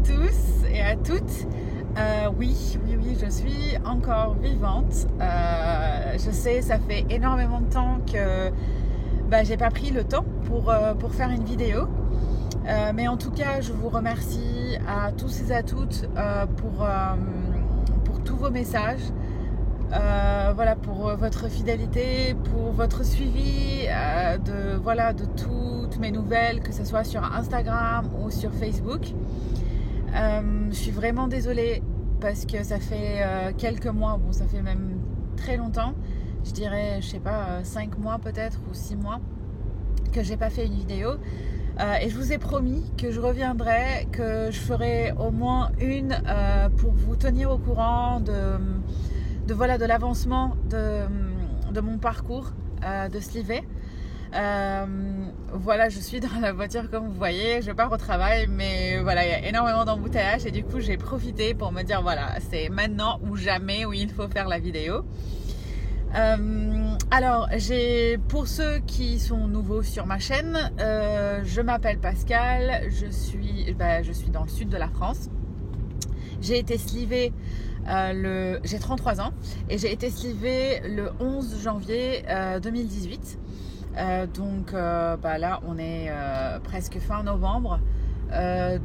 tous et à toutes. Oui, je suis encore vivante. Je sais, ça fait énormément de temps que j'ai pas pris le temps pour faire une vidéo. Mais en tout cas, je vous remercie à tous et à toutes pour tous vos messages. Pour votre fidélité, pour votre suivi de toutes mes nouvelles, que ce soit sur Instagram ou sur Facebook. Je suis vraiment désolée parce que ça fait quelques mois, ça fait même très longtemps, je dirais, 5 mois peut-être ou 6 mois que j'ai pas fait une vidéo. Et je vous ai promis que je reviendrai, que je ferai au moins une pour vous tenir au courant de l'avancement de mon parcours de Slivé. Je suis dans la voiture comme vous voyez, je pars au travail, mais il y a énormément d'embouteillages et du coup j'ai profité pour me dire c'est maintenant ou jamais où il faut faire la vidéo. Pour ceux qui sont nouveaux sur ma chaîne, je m'appelle Pascal, je suis dans le sud de la France. J'ai été slivée j'ai 33 ans et j'ai été slivée le 11 janvier 2018. Là on est presque fin novembre,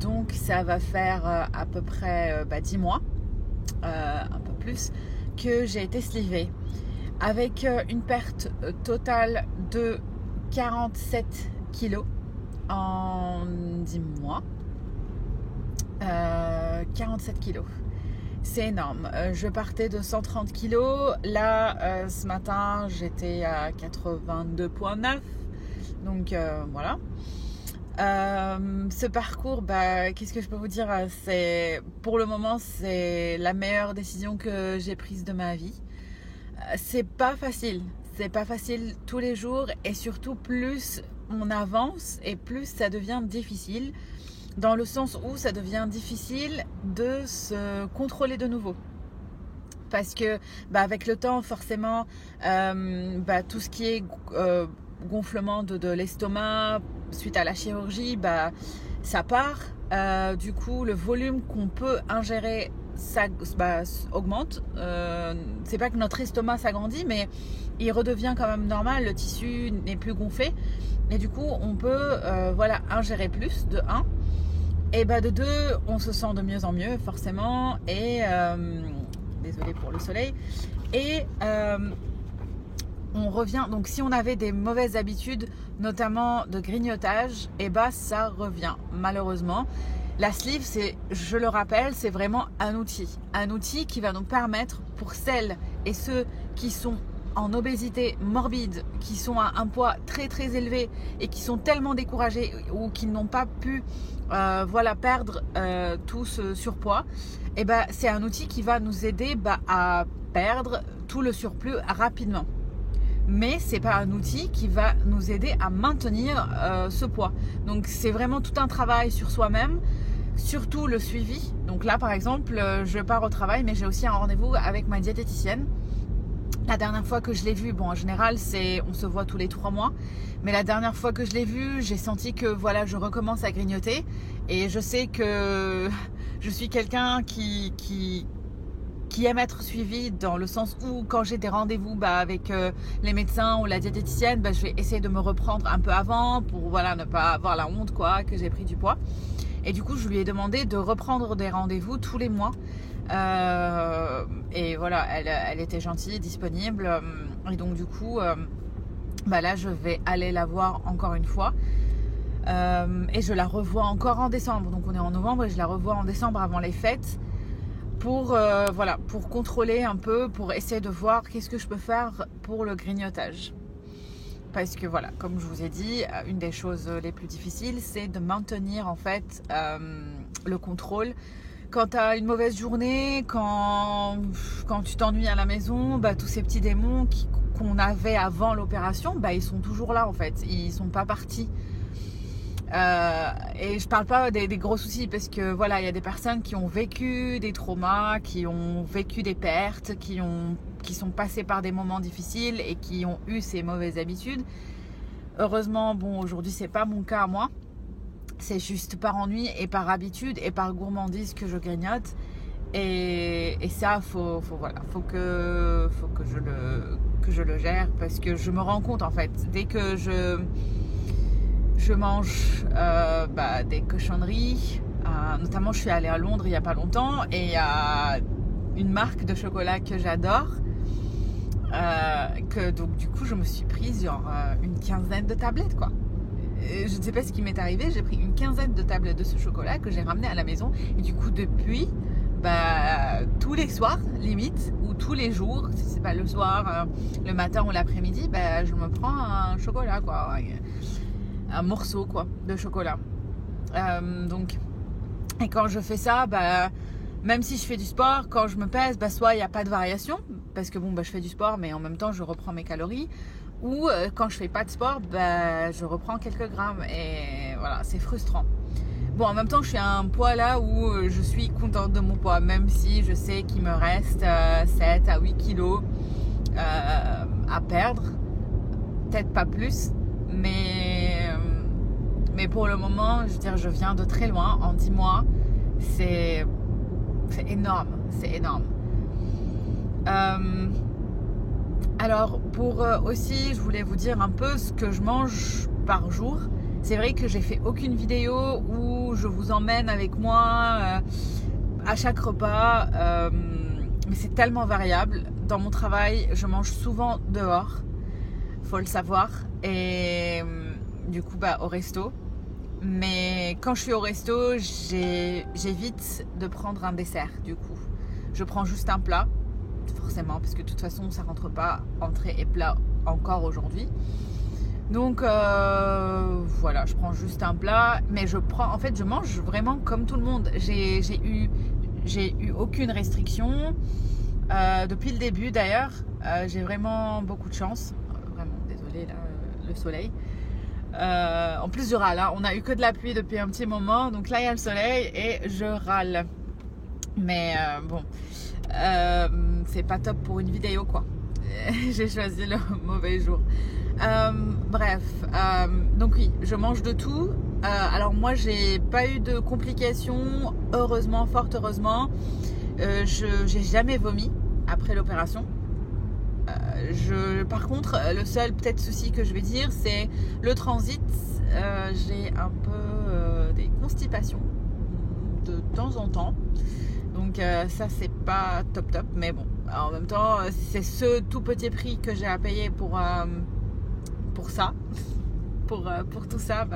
donc ça va faire à peu près 10 mois, un peu plus, que j'ai été slivée avec une perte totale de 47 kilos en 10 mois. 47 kilos, c'est énorme. Je partais de 130 kilos. Là, ce matin, j'étais à 82,9. Donc, voilà. Ce parcours, qu'est-ce que je peux vous dire ? Pour le moment, c'est la meilleure décision que j'ai prise de ma vie. C'est pas facile. C'est pas facile tous les jours. Et surtout, plus on avance et plus ça devient difficile. Dans le sens où ça devient difficile de se contrôler de nouveau. Parce que avec le temps, forcément, tout ce qui est gonflement de l'estomac suite à la chirurgie, ça part. Du coup, le volume qu'on peut ingérer augmente. C'est pas que notre estomac s'agrandit, mais il redevient quand même normal. Le tissu n'est plus gonflé. Et du coup, on peut ingérer plus, de 1. Et de 2, on se sent de mieux en mieux, forcément. Et désolée pour le soleil. Et on revient. Donc, si on avait des mauvaises habitudes, notamment de grignotage, ça revient, malheureusement. La sleeve, je le rappelle, c'est vraiment un outil qui va nous permettre, pour celles et ceux qui sont en obésité morbide, qui sont à un poids très très élevé et qui sont tellement découragés ou qui n'ont pas pu perdre tout ce surpoids, c'est un outil qui va nous aider à perdre tout le surplus rapidement. Mais c'est pas un outil qui va nous aider à maintenir ce poids. Donc c'est vraiment tout un travail sur soi-même, surtout le suivi. Donc là par exemple, je pars au travail, mais j'ai aussi un rendez-vous avec ma diététicienne. La dernière fois que je l'ai vue, en général, on se voit tous les 3 mois. Mais la dernière fois que je l'ai vue, j'ai senti que je recommence à grignoter. Et je sais que je suis quelqu'un qui aime être suivi, dans le sens où quand j'ai des rendez-vous avec les médecins ou la diététicienne, je vais essayer de me reprendre un peu avant pour ne pas avoir la honte que j'ai pris du poids. Et du coup, je lui ai demandé de reprendre des rendez-vous tous les mois. Elle était gentille, disponible. Et donc du coup, là, je vais aller la voir encore une fois. Et je la revois encore en décembre. Donc on est en novembre et je la revois en décembre avant les fêtes. Pour contrôler un peu, pour essayer de voir qu'est-ce que je peux faire pour le grignotage. Parce que comme je vous ai dit, une des choses les plus difficiles, c'est de maintenir en fait le contrôle. Quand tu as une mauvaise journée, quand tu t'ennuies à la maison, tous ces petits démons qu'on avait avant l'opération, ils sont toujours là en fait, ils sont pas partis. Et je parle pas des gros soucis, parce que il y a des personnes qui ont vécu des traumas, qui ont vécu des pertes, qui sont passées par des moments difficiles et qui ont eu ces mauvaises habitudes. Heureusement, aujourd'hui c'est pas mon cas à moi. C'est juste par ennui et par habitude et par gourmandise que je grignote. Et ça, faut que je le gère, parce que je me rends compte en fait, dès que je mange des cochonneries, notamment je suis allée à Londres il n'y a pas longtemps et il y a une marque de chocolat que j'adore, que donc du coup je me suis prise genre une quinzaine de tablettes quoi. Et je ne sais pas ce qui m'est arrivé, j'ai pris une quinzaine de tablettes de ce chocolat que j'ai ramené à la maison, et du coup depuis tous les soirs limite, ou tous les jours, si c'est pas le soir, le matin ou l'après-midi, je me prends un chocolat quoi, un morceau quoi de chocolat. Donc, et quand je fais ça, même si je fais du sport, quand je me pèse, soit il n'y a pas de variation, parce que je fais du sport mais en même temps je reprends mes calories, ou quand je fais pas de sport, je reprends quelques grammes, et voilà, c'est frustrant. Bon, en même temps, je suis à un poids là où je suis contente de mon poids, même si je sais qu'il me reste 7 à 8 kilos à perdre. Peut-être pas plus, mais pour le moment, je veux dire, je viens de très loin. En 10 mois, c'est énorme, c'est énorme. Alors, aussi, je voulais vous dire un peu ce que je mange par jour. C'est vrai que j'ai fait aucune vidéo où je vous emmène avec moi à chaque repas, mais c'est tellement variable. Dans mon travail, je mange souvent dehors, faut le savoir, et du coup au resto. Mais quand je suis au resto, j'évite de prendre un dessert. Du coup, je prends juste un plat, forcément, parce que de toute façon, ça rentre pas entrée et plat encore aujourd'hui. Donc voilà, je prends juste un plat, mais je mange vraiment comme tout le monde. J'ai eu aucune restriction depuis le début d'ailleurs. J'ai vraiment beaucoup de chance. Vraiment, désolée là, le soleil. En plus je râle, hein. On a eu que de la pluie depuis un petit moment, donc là il y a le soleil et je râle. Mais c'est pas top pour une vidéo quoi. J'ai choisi le mauvais jour. Donc oui, je mange de tout. Alors moi, j'ai pas eu de complications, heureusement, fort heureusement. J'ai jamais vomi après l'opération. Par contre, le seul peut-être souci que je vais dire, c'est le transit. J'ai un peu des constipations de temps en temps. Donc ça, c'est pas top, mais bon. En même temps, c'est ce tout petit prix que j'ai à payer pour ça. Pour tout ça,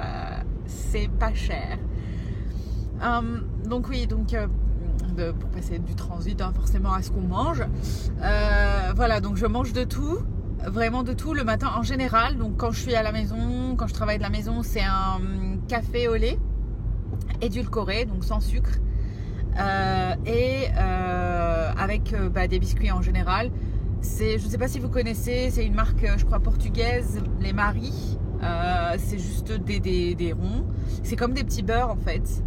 c'est pas cher. Donc oui, pour passer du transit forcément à ce qu'on mange. Voilà, donc je mange de tout, vraiment de tout le matin en général. Donc quand je suis à la maison, quand je travaille de la maison, c'est un café au lait édulcoré, donc sans sucre. Avec des biscuits en général. Je ne sais pas si vous connaissez, c'est une marque je crois portugaise, les Marie. C'est juste des ronds, c'est comme des petits beurres en fait.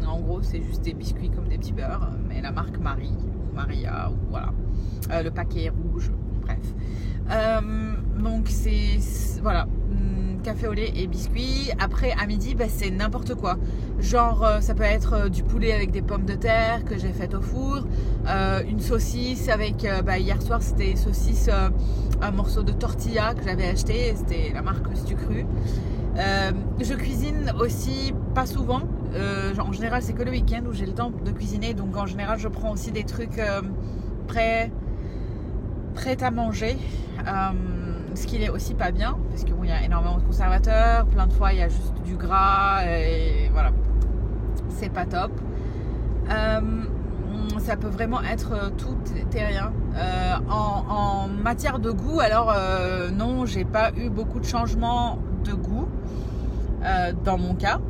En gros c'est juste des biscuits comme des petits beurres, mais la marque Marie ou Maria, ou voilà, le paquet est rouge, bref. Donc voilà, café au lait et biscuits. Après à midi, c'est n'importe quoi. Genre ça peut être du poulet avec des pommes de terre que j'ai fait au four, une saucisse avec hier soir c'était saucisse, un morceau de tortilla que j'avais acheté, c'était la marque Stucru. Je cuisine aussi pas souvent, en général c'est que le week-end où j'ai le temps de cuisiner, donc en général je prends aussi des trucs prêts à manger. Ce qui n'est aussi pas bien, parce que il y a énormément de conservateurs, plein de fois il y a juste du gras, et voilà, c'est pas top. Ça peut vraiment être tout et rien. En matière de goût, alors non, j'ai pas eu beaucoup de changements de goût dans mon cas.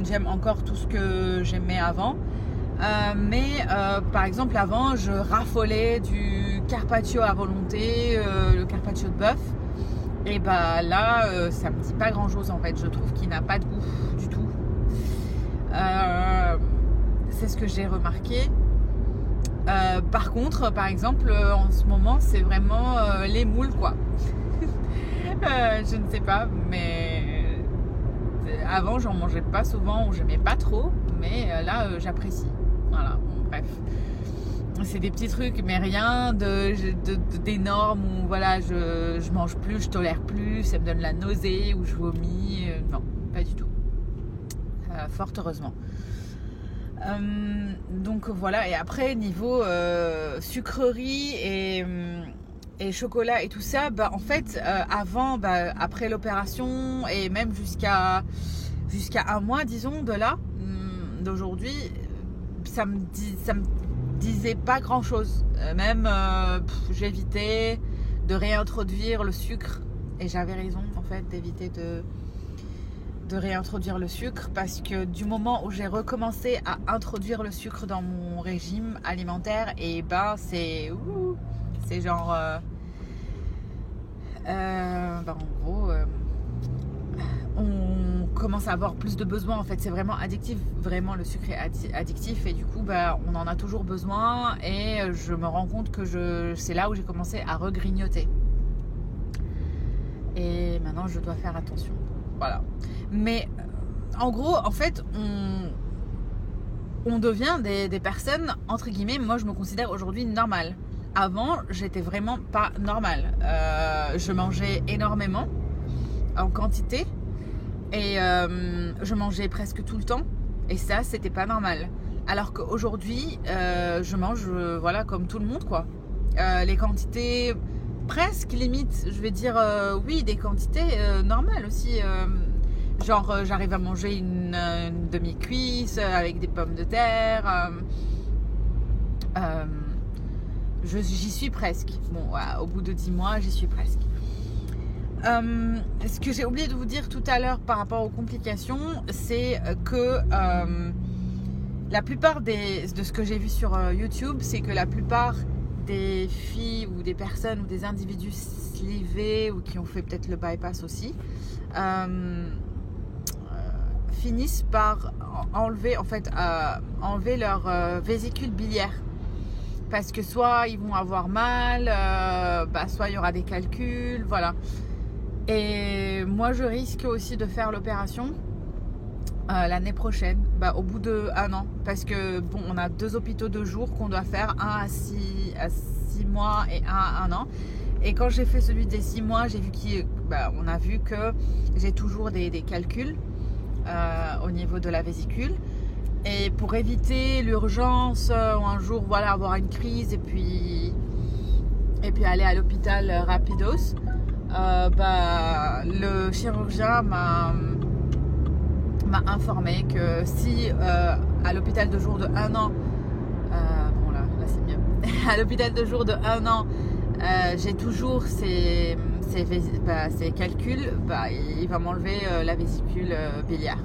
J'aime encore tout ce que j'aimais avant. Mais par exemple avant je raffolais du carpaccio à volonté, le carpaccio de bœuf, et là ça me dit pas grand chose en fait, je trouve qu'il n'a pas de goût du tout. C'est ce que j'ai remarqué. Par contre, par exemple en ce moment c'est vraiment les moules quoi. Je ne sais pas, mais Avant, j'en mangeais pas souvent ou j'aimais pas trop, mais là, j'apprécie. Voilà, bon, bref. C'est des petits trucs, mais rien d'énorme où voilà, je mange plus, je tolère plus, ça me donne la nausée ou je vomis. Non, pas du tout. Fort heureusement. Donc voilà, et après, niveau sucrerie et chocolat et tout ça, bah, en fait, avant, bah, après l'opération et même jusqu'à un mois, disons, de là, d'aujourd'hui, ça me disait pas grand chose. Même j'évitais de réintroduire le sucre, et j'avais raison en fait d'éviter de réintroduire le sucre, parce que du moment où j'ai recommencé à introduire le sucre dans mon régime alimentaire, et ben c'est genre en gros on commence à avoir plus de besoins. En fait, c'est vraiment addictif, vraiment le sucre est addictif, et du coup bah, on en a toujours besoin, et je me rends compte que c'est là où j'ai commencé à regrignoter, et maintenant je dois faire attention. Voilà. Mais en gros, en fait, on devient des personnes, entre guillemets, moi je me considère aujourd'hui normale. Avant, j'étais vraiment pas normale. Je mangeais énormément, en quantité, et je mangeais presque tout le temps, et ça, c'était pas normal. Alors qu'aujourd'hui, je mange voilà, comme tout le monde, quoi. Les quantités presque limite, je vais dire oui, des quantités normales aussi. Genre, j'arrive à manger une demi-cuisse avec des pommes de terre. J'y suis presque. Bon, au bout de 10 mois, j'y suis presque. Ce que j'ai oublié de vous dire tout à l'heure par rapport aux complications, c'est que la plupart de ce que j'ai vu sur YouTube, c'est que la plupart des filles ou des personnes ou des individus slivés ou qui ont fait peut-être le bypass aussi, finissent par enlever leur vésicule biliaire, parce que soit ils vont avoir mal, soit il y aura des calculs, voilà. Et moi je risque aussi de faire l'opération l'année prochaine, au bout de 1 an, parce que bon, on a 2 hôpitaux de jour qu'on doit faire, un à 6 mois et un à 1 an. Et quand j'ai fait celui des 6 mois, on a vu que j'ai toujours des calculs au niveau de la vésicule. Et pour éviter l'urgence, ou un jour voilà, avoir une crise et puis aller à l'hôpital rapidos, le chirurgien m'a informé que si à l'hôpital de jour de 1 an, bon là c'est mieux, à l'hôpital de jour de 1 an, j'ai toujours ces calculs, il va m'enlever la vésicule biliaire.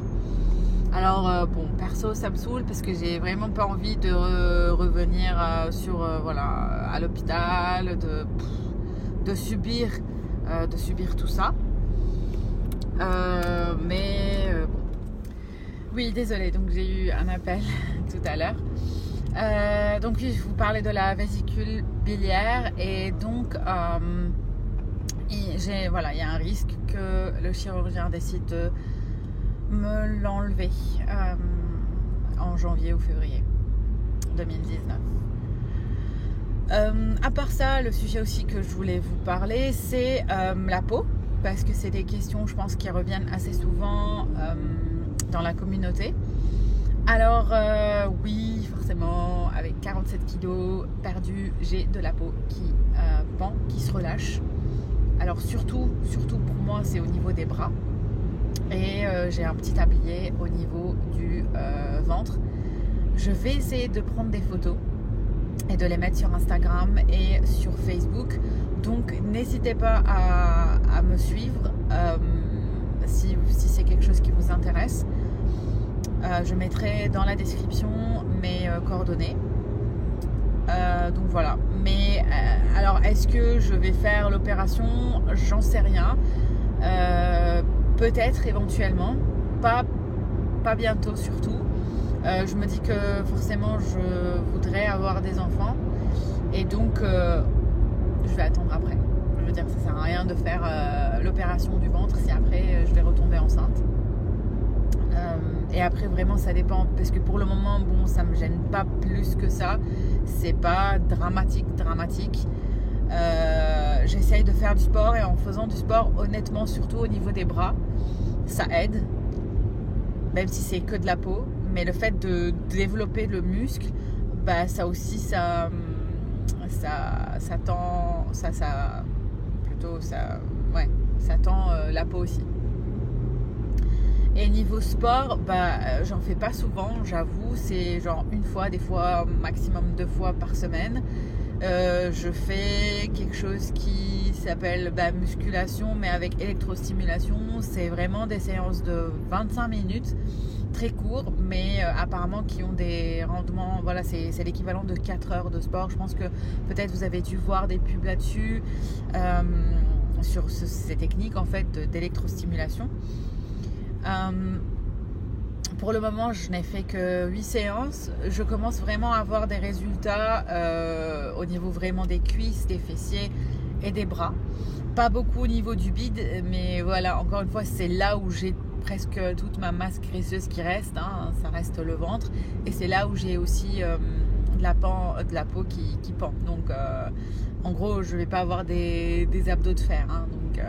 Alors bon, perso ça me saoule, parce que j'ai vraiment pas envie de revenir à l'hôpital, de subir tout ça. Mais bon. Oui, désolée, donc j'ai eu un appel tout à l'heure. Donc oui, je vous parlais de la vésicule biliaire, et donc il y a un risque que le chirurgien décide de me l'enlever en janvier ou février 2019. À part ça, le sujet aussi que je voulais vous parler, c'est la peau, parce que c'est des questions, je pense, qui reviennent assez souvent dans la communauté. Alors oui, forcément, avec 47 kilos perdus, j'ai de la peau qui pend, qui se relâche. Alors surtout pour moi, c'est au niveau des bras, et j'ai un petit tablier au niveau du ventre. Je vais essayer de prendre des photos et de les mettre sur Instagram et sur Facebook. Donc n'hésitez pas à me suivre si c'est quelque chose qui vous intéresse. Je mettrai dans la description mes coordonnées. Donc voilà. Mais alors, est-ce que je vais faire l'opération? J'en sais rien. Peut-être éventuellement. Pas bientôt surtout. Je me dis que forcément je voudrais avoir des enfants, et donc je vais attendre après. Je veux dire, ça sert à rien de faire l'opération du ventre si après je vais retomber enceinte. Et après vraiment ça dépend, parce que pour le moment bon, ça me gêne pas plus que ça, c'est pas dramatique. J'essaye de faire du sport, et en faisant du sport, honnêtement, surtout au niveau des bras, ça aide, même si c'est que de la peau. Mais le fait de développer le muscle, bah ça aussi, ça tend la peau aussi. Et niveau sport, bah j'en fais pas souvent, j'avoue, c'est genre une fois, des fois maximum 2 fois par semaine. Je fais quelque chose qui s'appelle musculation, mais avec électrostimulation. C'est vraiment des séances de 25 minutes, très courts, mais apparemment qui ont des rendements. Voilà, c'est l'équivalent de 4 heures de sport. Je pense que peut-être vous avez dû voir des pubs là-dessus, sur ces techniques en fait d'électrostimulation. Pour le moment, je n'ai fait que 8 séances. Je commence vraiment à avoir des résultats au niveau vraiment des cuisses, des fessiers et des bras. Pas beaucoup au niveau du bide, mais voilà, encore une fois, c'est là où j'ai presque toute ma masse graisseuse qui reste, hein, ça reste le ventre. Et c'est là où j'ai aussi de la peau qui pend. Donc, en gros, je ne vais pas avoir des abdos de fer. Hein, donc,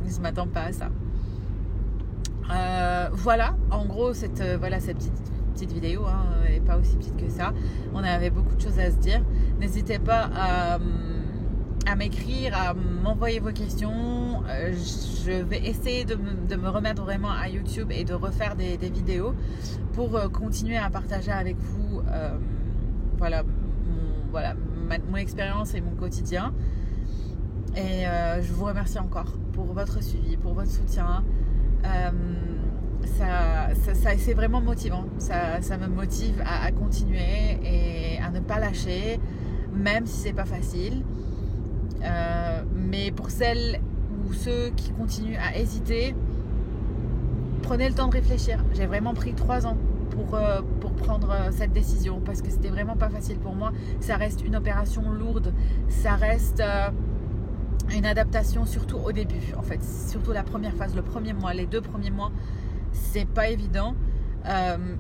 je ne m'attends pas à ça. Voilà, en gros, cette petite vidéo, hein, elle n'est pas aussi petite que ça. On avait beaucoup de choses à se dire. N'hésitez pas à m'écrire, à m'envoyer vos questions. Je vais essayer de me remettre vraiment à YouTube et de refaire des vidéos pour continuer à partager avec vous mon expérience et mon quotidien. Et je vous remercie encore pour votre suivi, pour votre soutien. C'est vraiment motivant. Ça me motive à continuer et à ne pas lâcher, même si c'est pas facile. Mais pour celles ou ceux qui continuent à hésiter, prenez le temps de réfléchir. J'ai vraiment pris 3 ans pour prendre cette décision, parce que c'était vraiment pas facile pour moi. Ça reste une opération lourde, ça reste une adaptation, surtout au début en fait, surtout la première phase, le premier mois, les 2 premiers mois, c'est pas évident,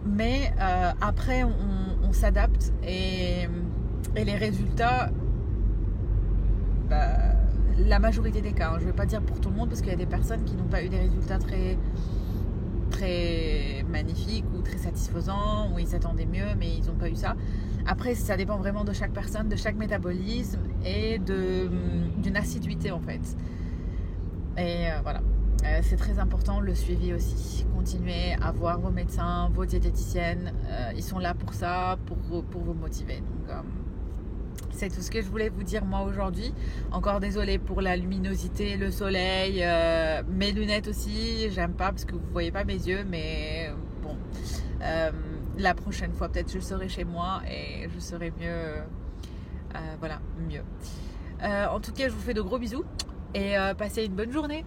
mais après on s'adapte, et les résultats, la majorité des cas, hein, je ne vais pas dire pour tout le monde, parce qu'il y a des personnes qui n'ont pas eu des résultats très magnifiques ou très satisfaisants, où ils s'attendaient mieux mais ils n'ont pas eu ça. Après, ça dépend vraiment de chaque personne, de chaque métabolisme et d'une assiduité en fait. Et voilà, c'est très important, le suivi aussi. Continuez à voir vos médecins, vos diététiciennes, ils sont là pour ça, pour vous motiver. Donc, c'est tout ce que je voulais vous dire moi aujourd'hui. Encore désolée pour la luminosité, le soleil, mes lunettes aussi, j'aime pas parce que vous voyez pas mes yeux, mais bon, la prochaine fois peut-être je serai chez moi et je serai mieux, mieux. En tout cas, je vous fais de gros bisous et passez une bonne journée.